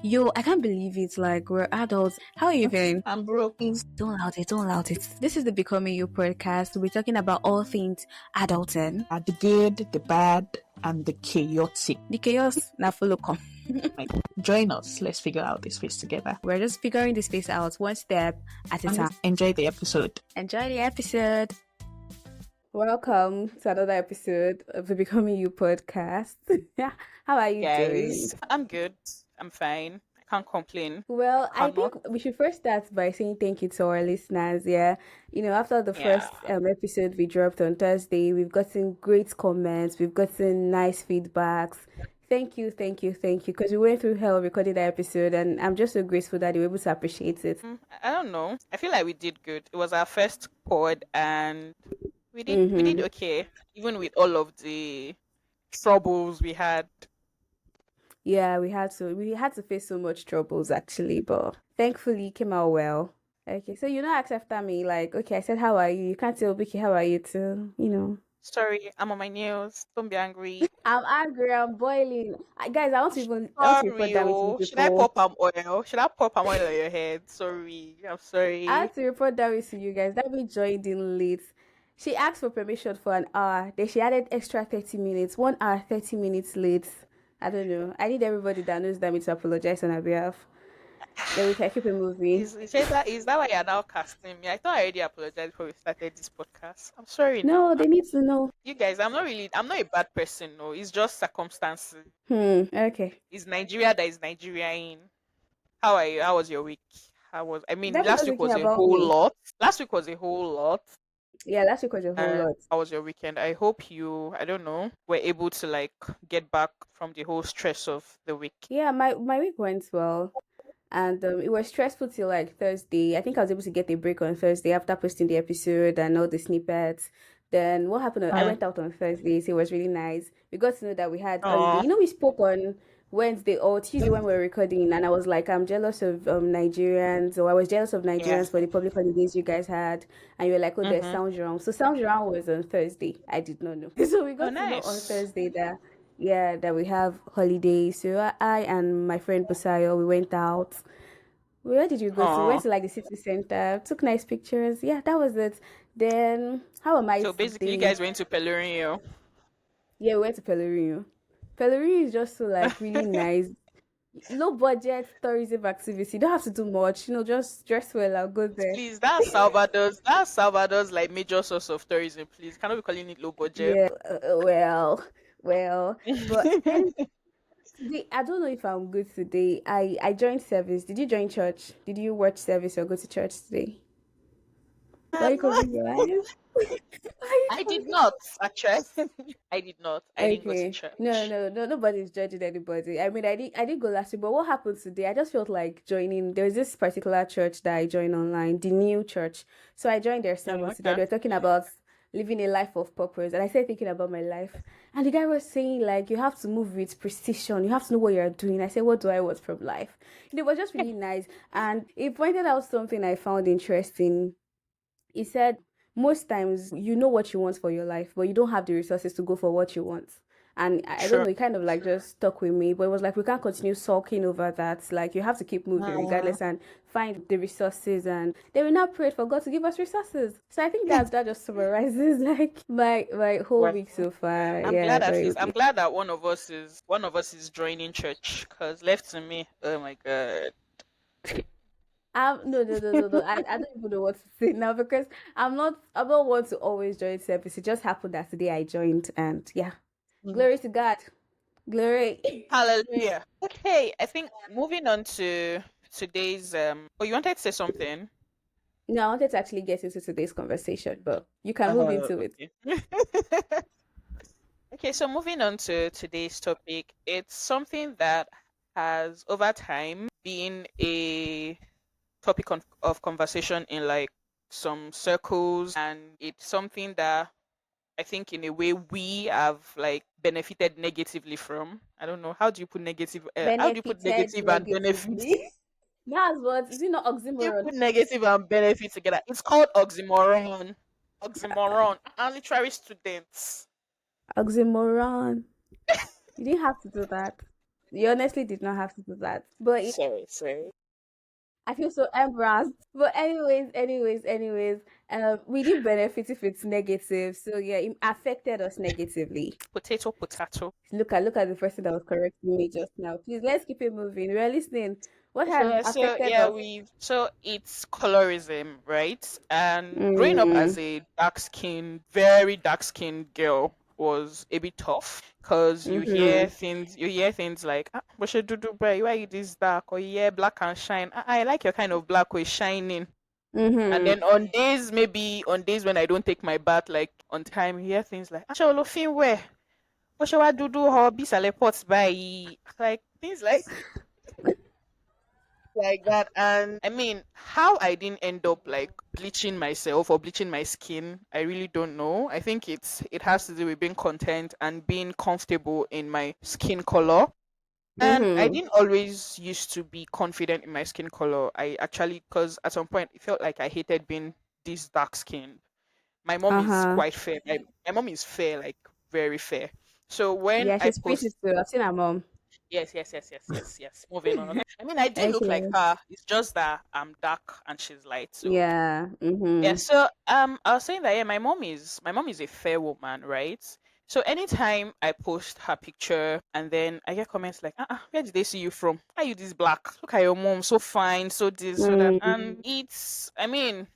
Yo, I can't believe it. Like, we're adults. How are you feeling? I'm broken. Don't loud it, don't loud it. This is the Becoming You podcast. We're talking about all things adulting. The good, the bad, and the chaotic. The chaos, now follow come. Like, join us. Let's figure out this face together. We're just figuring this face out one step at a time. Enjoy the episode. Enjoy the episode. Welcome to another episode of the Becoming You podcast. How are you doing? Guys, I'm good. I'm fine. I can't complain. Well, I think we should first start by saying thank you to our listeners. Yeah, after the first episode we dropped on Thursday, we've gotten great comments, we've gotten nice feedbacks. Thank you, because we went through hell recording that episode, and I'm just so grateful that you were able to appreciate it. I don't know. I feel like we did good. It was our first pod, and we did okay, even with all of the troubles we had. Yeah, we had to face so much troubles actually, but thankfully it came out well. Okay, so ask after me, like, okay, I said how are you? You can't tell Bukky how are you too, Sorry, I'm on my nails. Don't be angry. I'm angry, I'm boiling. Guys, I want to report Sorry, that with you should I people. pop palm oil? Should I pop palm oil on your head? Sorry, I'm sorry. I have to report that with you guys. That we joined in late. She asked for permission for an hour. Then she added extra 30 minutes. 1 hour, 30 minutes late. I don't know. I need everybody that knows Dami to apologize on her behalf. Then we can keep it moving. Is that why you're now casting me? I thought I already apologized before we started this podcast. I'm sorry. No, now. they need to know. You guys, I'm not a bad person. No, it's just circumstances. Okay. It's Nigeria that is Nigeria in. How are you? How was your week? Last week was a whole lot. Last week was a whole lot. Yeah, last week was a whole lot. How was your weekend? I hope you, I don't know, were able to get back from the whole stress of the week. Yeah, my week went well. And it was stressful till Thursday. I think I was able to get a break on Thursday after posting the episode and all the snippets. Then what happened? I went out on Thursday, so it was really nice. We got to know that we had holiday. We spoke on Wednesday or Tuesday when we were recording, and I was like, I'm jealous of Nigerians, or I was jealous of Nigerians for the public holidays you guys had, and you were like, oh, there's Sounds Wrong. So Sounds Wrong was on Thursday. I did not know. So we got to know on Thursday that we have holidays. So I and my friend Busayo, we went out. Where did you go to? We went to the city center, took nice pictures. Yeah, that was it. Then how am I? So basically, you guys went to Pelourinho. Yeah, we went to Pelourinho. Pelourinho is just so really nice. Low budget tourism activity. You don't have to do much. Just dress well and go there. Please, that's Salvador's major source of tourism. Please, cannot be calling it low budget. Yeah. Well, but today, I don't know if I'm good today. I joined service. Did you join church? Did you watch service or go to church today? Why are you covering your eyes? I did not, actually. I did not. I didn't go to church. No. Nobody's judging anybody. I mean, I did go last week, but what happened today? I just felt like joining. There was this particular church that I joined online, the new church. So I joined their service today. They were talking about living a life of purpose, and I started thinking about my life. And the guy was saying you have to move with precision. You have to know what you're doing. I said, what do I want from life? And it was just really nice, and he pointed out something I found interesting. He said, most times you know what you want for your life, but you don't have the resources to go for what you want. And I don't know, it kind of just stuck with me. But it was we can't continue sulking over that. You have to keep moving regardless and find the resources. And then we now prayed for God to give us resources. So I think that just summarizes my whole week so far. I'm glad that one of us is joining church. Because left to me, oh my God. No. I don't even know what to say now because I'm not one to always join service. It just happened that today I joined, and glory to God, glory, hallelujah. Okay, I think moving on to today's. Oh, you wanted to say something? No, I wanted to actually get into today's conversation, but you can move into it. Okay, so moving on to today's topic, it's something that has over time been a topic of conversation in some circles, and it's something that I think in a way we have benefited negatively from. I don't know, how do you put negative how do you put negative and benefit? That's what, is it not oxymoron? You put negative and benefit together. It's called oxymoron. I'm literary students. Oxymoron. You didn't have to do that. You honestly did not have to do that. But Sorry, sorry. I feel so embarrassed. But anyways, we did benefit if it's negative. So yeah, it affected us negatively. Potato, potato. Look at the person that was correcting me just now. Please let's keep it moving. We're listening. What has So affected yeah, us? so it's colorism, right? And growing up as Mm, a very dark skinned girl was a bit tough because mm-hmm. you hear things like, ah, what should do, boy? Why you this dark? Or yeah, black and shine. I like your kind of black with shining. And Mm-hmm. then maybe on days when I don't take my bath like on time, you hear things like, "Aṣọ lo fi ń wẹ̀? What should I do? How be pots by?" Like things like that. And I mean, how I didn't end up like bleaching myself or bleaching my skin, I really don't know. I think it has to do with being content and being comfortable in my skin color. And I Mm-hmm. didn't always used to be confident in my skin color. I actually, because at some point it felt like I hated being this dark skinned. My mom is Uh-huh. quite fair. My mom is fair, like very fair. So when Yeah, I she's pretty post, too. I've seen her mom. yes. Moving on. I mean, I do look like Okay. her. It's just that I'm dark and she's light. So Yeah. yeah. Mm-hmm. So I was saying that yeah, my mom is a fair woman, right? So anytime I post her picture and then I get comments like, where did they see you from? Why are you this black? Look at your mom, so fine, so this, so that. And Mm, I mean,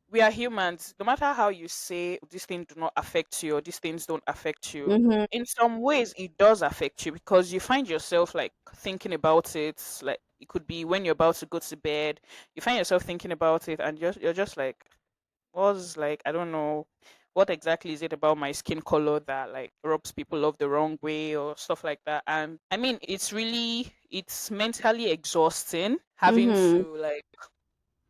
we are humans. No matter how you say these things do not affect you or these things don't affect you, mm-hmm. in some ways it does affect you because you find yourself like thinking about it. Like it could be when you're about to go to bed, you find yourself thinking about it, and you're just like, was like, I don't know. What exactly is it about my skin color that like rubs people off the wrong way or stuff like that? And I mean, it's mentally exhausting having Mm-hmm. to like,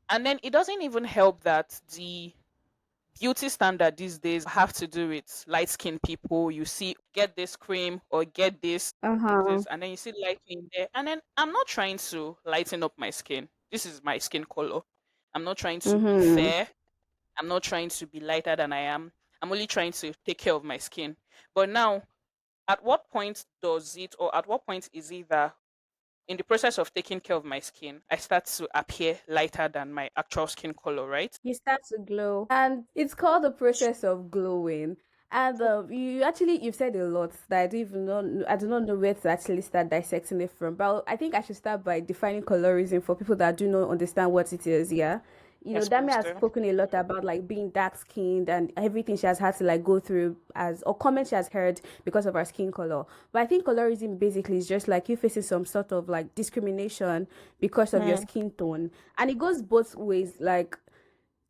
and then it doesn't even help that the beauty standard these days have to do with light skinned people. You see, get this cream or get Uh-huh. this, and then you see lighting there. And then I'm not trying to lighten up my skin. This is my skin color. I'm not trying to be Mm-hmm. fair. I'm not trying to be lighter than I am. I'm only trying to take care of my skin. But now, at what point does it, or at what point is it that in the process of taking care of my skin, I start to appear lighter than my actual skin color, right? You start to glow, and it's called the process of glowing. And you've said a lot that I don't even know. I do not know where to actually start dissecting it from. But I think I should start by defining colorism for people that do not understand what it is. Yeah, Yes, Dami please has do. spoken a lot about like being dark skinned and everything she has had to like go through as or comments she has heard because of her skin color. But I think colorism basically is just like you facing some sort of like discrimination because of your Hmm. skin tone, and it goes both ways. Like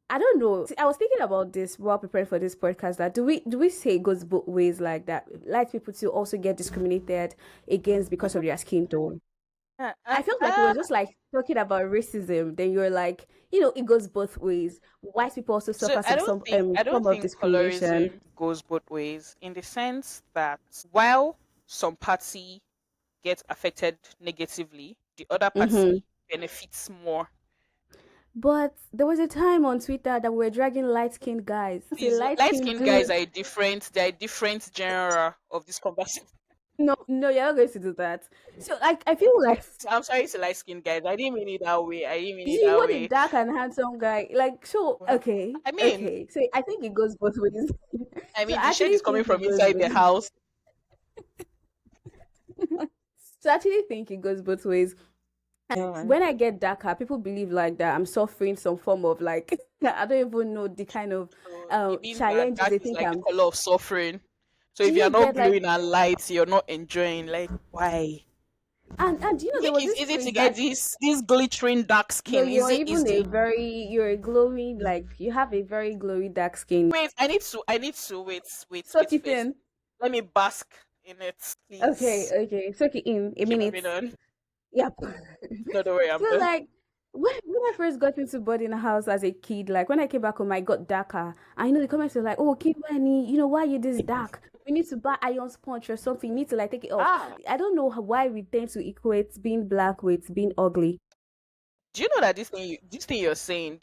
I don't know. See, I was thinking about this while preparing for this podcast. That do we say it goes both ways like that? Like people to also get discriminated against because of their skin tone. Uh, I uh, felt like it uh, was just like talking about racism. Then you're like, it goes both ways. White people also so suffer some some I don't form of think discrimination. colorism goes both ways in the sense that while some party gets affected negatively, the other Mm-hmm. party benefits more. But there was a time on Twitter that we were dragging light skinned guys. Say These light light skinned skinned guys dude. are they're a different genre of this conversation. No, no, you're not going to do that. So like I feel like I'm sorry to light skinned guys. I didn't mean it that way. I didn't mean it you that want a way. dark and handsome guy. Like, so, Well, okay, I mean, okay. So I think it goes both ways. So I the shade actually is coming think it from goes inside the both. house. So I actually think it goes both ways. Mm. When I get darker, people believe like that I'm suffering some form of like I don't even know the kind of So it means that challenges that they is think like the I'm. color of suffering. So Do if you're you not get like glowing and light, you're not enjoying. Like why? and You there think was it's this easy to phrase get that this glittering dark no, skin? Is you're it even a easy? very you're a glowing like you have a very glowy dark skin. Wait, I need to Soak wait it first. in. Let me bask in it, Okay, please. okay, soak it in a Okay, minute. moving on. Yep. No, don't worry, I'm So done. like when I first got into boarding house as a kid, like when I came back home, I got darker. I know the comments were like, "Oh, kid, why you this dark? We need to buy iron sponge or something. You need to like take it off." Ah, I don't know why we tend to equate being black with being ugly. do you know that this thing you're saying,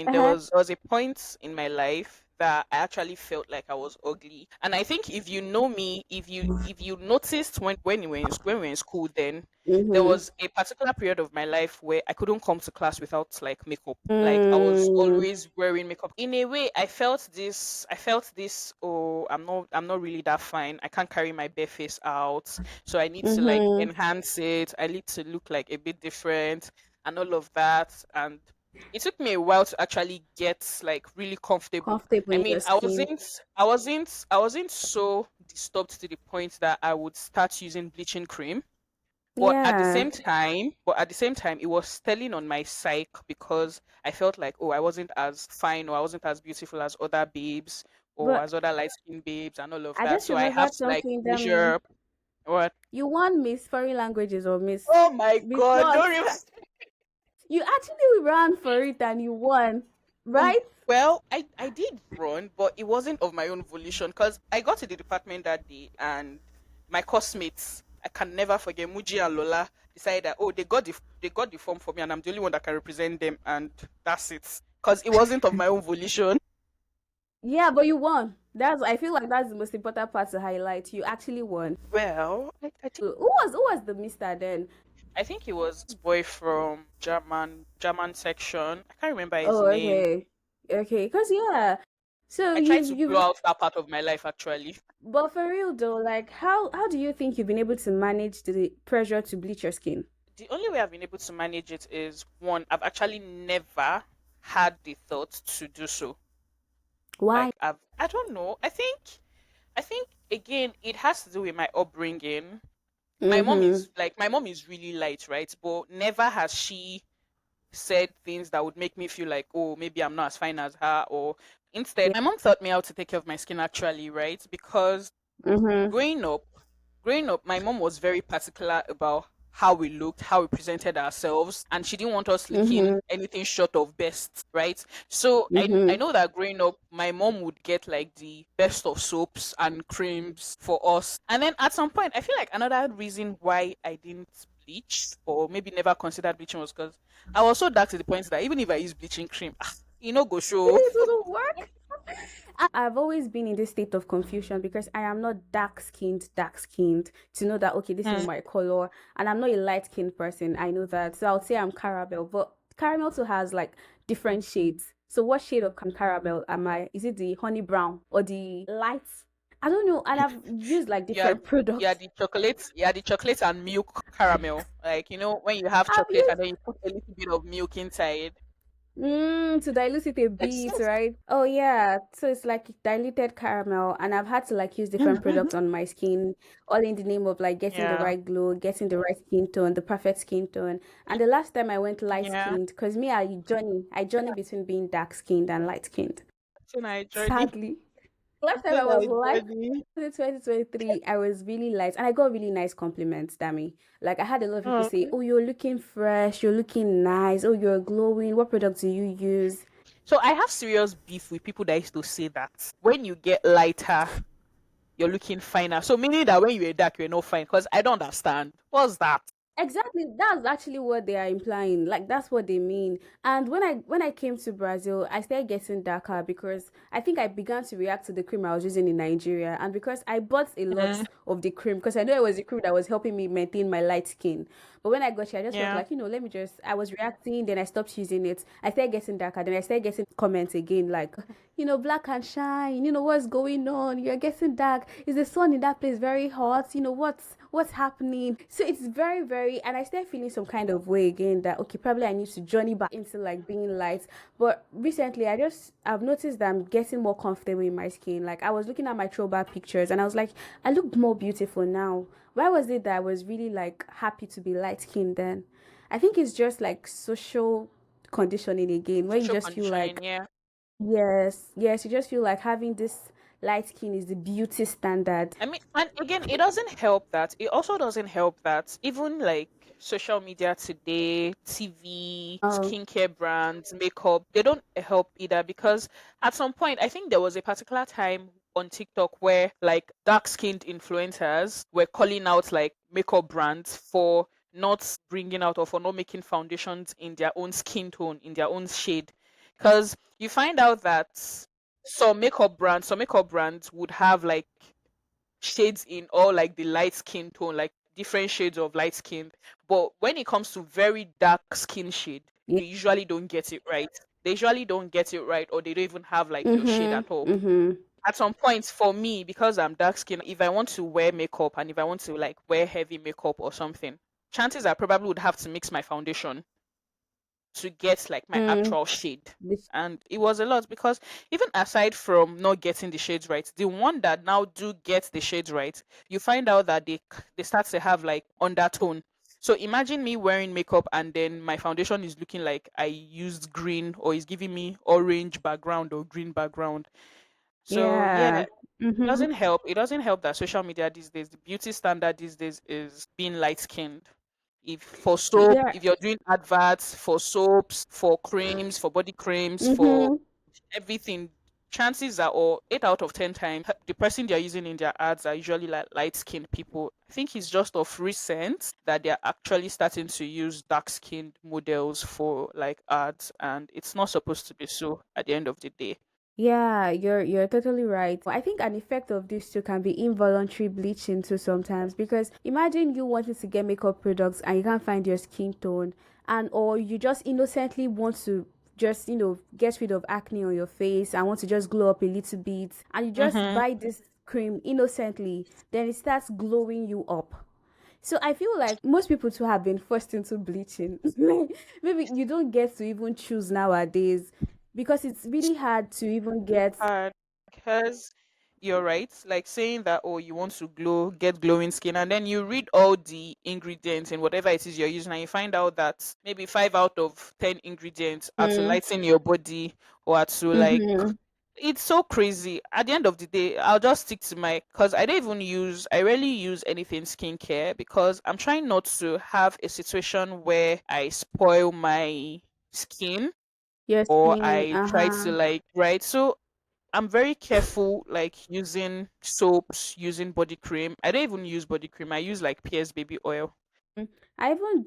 Uh-huh. there was a point in my life that I actually felt like I was ugly. And I think if you know me, if you noticed when we were in school, then there Mm-hmm. was a particular period of my life where I couldn't come to class without like makeup. Like I was Mm, always wearing makeup. In a way, I felt this, oh, I'm not really that fine. I can't carry my bare face out. So I need to like mm-hmm. enhance it. I need to look like a bit different and all of that. And it took me a while to actually get like really comfortable. Comfortable I in mean, your I skin. wasn't I wasn't I wasn't so disturbed to the point that I would start using bleaching cream. Yeah. But at the same time, it was telling on my psyche because I felt like, oh, I wasn't as fine or I wasn't as beautiful as other babes or But as other light skinned babes and all of I that. just So I have remembered to like something that measure up. What? you won Miss Foreign Languages or Oh my Miss God, what? don't even. You actually ran for it and you won, right? Well, I did run, but it wasn't of my own volition because I got to the department that day and my classmates, I can never forget, Muji and Lola decided that, oh, they got the form for me and I'm the only one that can represent them and that's it. Because it wasn't of my own volition. Yeah, but you won. I feel like that's the most important part to highlight. You actually won. Well, Who was the mister then? I think it was this boy from German section. I can't remember his Oh, name. okay. Okay, because yeah. So I tried you've to blow you've out that part of my life actually. but for real though, like how do you think you've been able to manage the pressure to bleach your skin? The only way I've been able to manage it is one, I've actually never had the thought to do so. Why? Like I don't know. I think again it has to do with my upbringing. Mm-hmm. My mom is really light, right? But never has she said things that would make me feel like, oh, maybe I'm not as fine as her. Or instead, Yeah. my mom taught me how to take care of my skin actually, right? Because Mm-hmm. growing up, my mom was very particular about how we looked, how we presented ourselves, and she didn't want us looking Mm-hmm. anything short of best, right? So I Mm-hmm. know that growing up, my mom would get like the best of soaps and creams for us. And then at some point, I feel like another reason why I didn't bleach or maybe never considered bleaching was because I was so dark to the point that even if I use bleaching cream, go show. It wouldn't work. I've always been in this state of confusion because I am not dark skinned to know that okay, this is Mm. my color, and I'm not a light skinned person. I know that. So I would say I'm caramel, but caramel too has like different shades. So what shade of caramel am I? Is it the honey brown or the light? I don't know. And I've used like Yeah, different products. the chocolate and milk caramel. Like, when you have I've chocolate used and then you put a little bit of milk inside. to dilute it a Yes. bit, right? Oh yeah. So it's like diluted caramel, and I've had to like use different products on my skin, all in the name of like getting the Yeah. right glow, getting the right skin tone, the perfect skin tone. And the last time I went light Yeah. skinned, because me, I journey between being dark skinned and light skinned. So my journey. Sadly, last time So I was my light journey. in 2023, I was really light and I got really nice compliments, Dami. Like I had a lot of people Oh, say, okay. "Oh, you're looking fresh, you're looking nice, oh, you're glowing. What products do you use?" So I have serious beef with people that used to say that when you get lighter, you're looking finer. So meaning that when you were dark, you're not fine. Because I don't understand. What's that? Exactly, that's actually what they are implying. Like that's what they mean. And when I came to Brazil, I started getting darker because I think I began to react to the cream I was using in Nigeria, and because I bought a lot Mm, of the cream because I know it was the cream that was helping me maintain my light skin. But when I got here, I just felt yeah. like, let me just. I was reacting, then I stopped using it. I started getting darker, then I started getting comments again like, black and shine. What's going on? You're getting dark. Is the sun in that place very hot? What's happening? So it's very, very, and I started feeling some kind of way again that okay, probably I need to journey back into like being light. But recently, I've noticed that I'm getting more comfortable in my skin. Like I was looking at my throwback pictures, and I was like, I look more beautiful now. Why was it that I was really like happy to be light skinned then? I think it's just like social conditioning again, where you Social just feel conditioning, like yeah. yes, yes, you just feel like having this light skin is the beauty standard. I mean, and again, it doesn't help that. It also doesn't help that even like social media today, TV, Oh, skincare brands, makeup, they don't help either because at some point, I think there was a particular time on TikTok where like dark skinned influencers were calling out like makeup brands for not bringing out or for not making foundations in their own skin tone, in their own shade. Because you find out that some makeup brands would have like shades in all like the light skin tone, like different shades of light skin. But when it comes to very dark skin shade, Yeah. they usually don't get it right. They usually don't get it right, or they don't even have like your shade Mm-hmm. at all. Mm-hmm. At some points, for me, because I'm dark skinned, if I want to wear makeup and if I want to like wear heavy makeup or something, chances I probably would have to mix my foundation to get like my Mm. actual shade. This- And it was a lot because even aside from not getting the shades right, the one that now do get the shades right, you find out that they start to have like undertone. So imagine me wearing makeup and then my foundation is looking like I used green or is giving me orange background or green background. So yeah, Yeah. Mm-hmm. it doesn't help that social media these days, the beauty standard these days is being light skinned. If for soap, Yeah. if you're doing adverts for soaps, for creams, for body creams, for Mm-hmm. everything, chances are, or 8 out of 10 times, the person they're using in their ads are usually like light skinned people. I think it's just of recent that they're actually starting to use dark skinned models for like ads, and it's not supposed to be so at the end of the day. Yeah, you're totally right. I think an effect of this too can be involuntary bleaching too sometimes, because imagine you wanting to get makeup products and you can't find your skin tone, and or you just innocently want to just get rid of acne on your face and want to just glow up a little bit, and you just Mm-hmm. buy this cream innocently, then it starts glowing you up. So I feel like most people too have been forced into bleaching. Like, maybe you don't get to even choose nowadays because it's really hard to even get. Hard because you're right, like saying that, oh, you want to get glowing skin, and then you read all the ingredients and whatever it is you're using, and you find out that maybe 5 out of 10 ingredients are to Mm, lighten your body or are to like. mm-hmm. It's so crazy. At the end of the day, I'll just stick to because I rarely use anything skincare because I'm trying not to have a situation where I spoil my skin Your or skin, I try to uh-huh. like, right? So I'm very careful, like using soaps, using body cream. I don't even use body cream. I use like PS baby oil. I even